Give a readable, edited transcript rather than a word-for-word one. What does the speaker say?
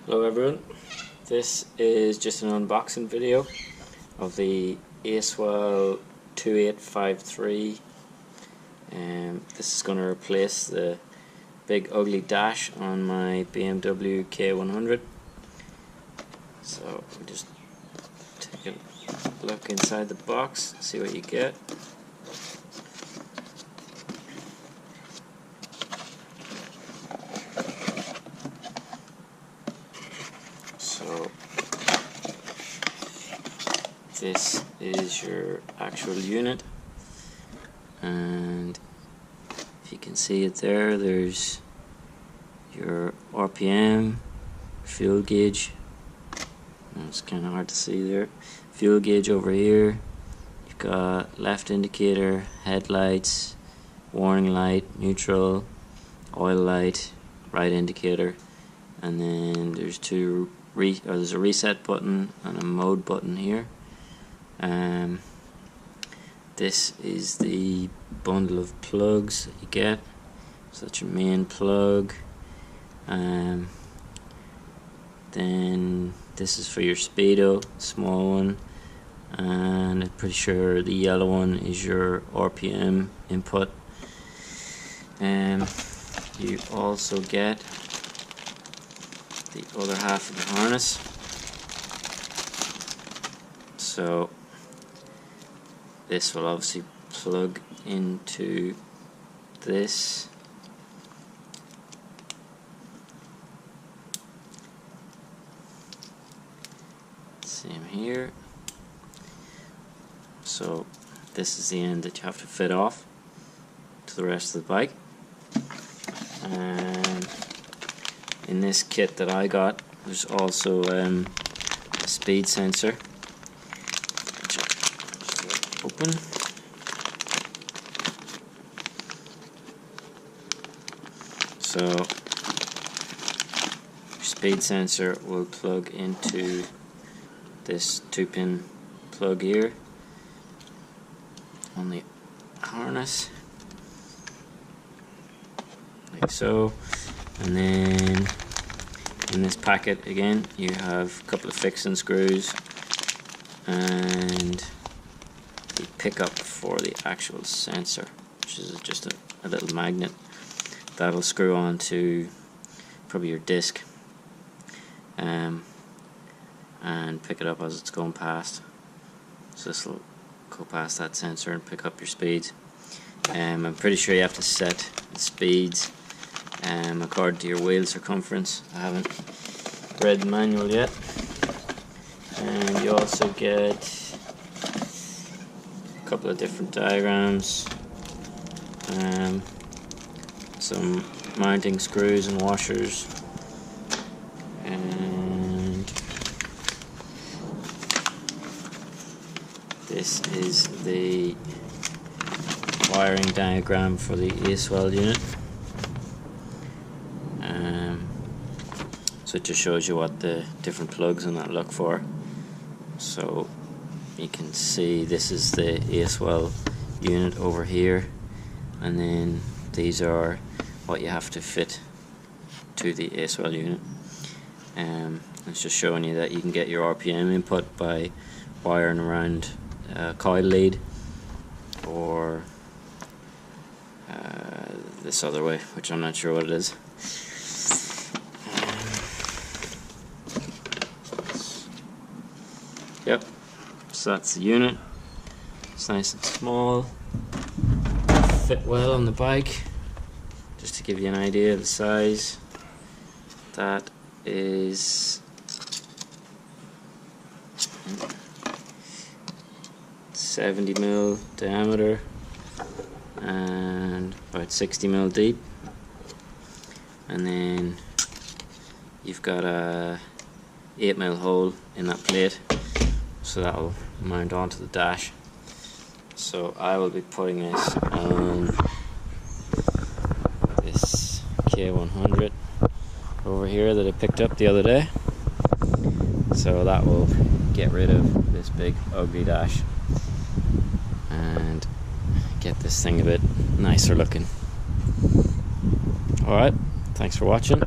Hello everyone, this is just an unboxing video of the Acewell 2853. This is going to replace the big ugly dash on my BMW K100. So we'll just take a look inside the box, see what you get. So this is your actual unit, and if you can see it there, there's your RPM, fuel gauge. It's kind of hard to see there. Fuel gauge over here. You've got left indicator, headlights, warning light, neutral, oil light, right indicator, and then there's there's a reset button and a mode button here. This is the bundle of plugs that you get. So that's your main plug. Then this is for your speedo, small one, and I'm pretty sure the yellow one is your RPM input. You also get the other half of the harness. So this will obviously plug into this. Same here. So this is the end that you have to fit off to the rest of the bike. And in this kit that I got, there's also a speed sensor. Just open. So your speed sensor will plug into this 2-pin plug here on the harness, like so. And then in this packet again you have a couple of fixing screws and the pickup for the actual sensor, which is just a little magnet that'll screw onto probably your disc and pick it up as it's going past. So this will go past that sensor and pick up your speeds. I'm pretty sure you have to set the speeds according to your wheel circumference. I haven't read the manual yet. And you also get a couple of different diagrams, some mounting screws and washers, and this is the wiring diagram for the Acewell unit. So it just shows you what the different plugs and that look for. So you can see this is the Acewell unit over here, and then these are what you have to fit to the Acewell unit. It's just showing you that you can get your RPM input by wiring around a coil lead, or this other way, which I'm not sure what it is. Yep, so that's the unit. It's nice and small, fit well on the bike. Just to give you an idea of the size, that is 70mm diameter and about 60mm deep, and then you've got a 8mm hole in that plate, so that will mount onto the dash. So I will be putting this on this K100 over here that I picked up the other day, so that will get rid of this big ugly dash and get this thing a bit nicer looking. Alright, thanks for watching.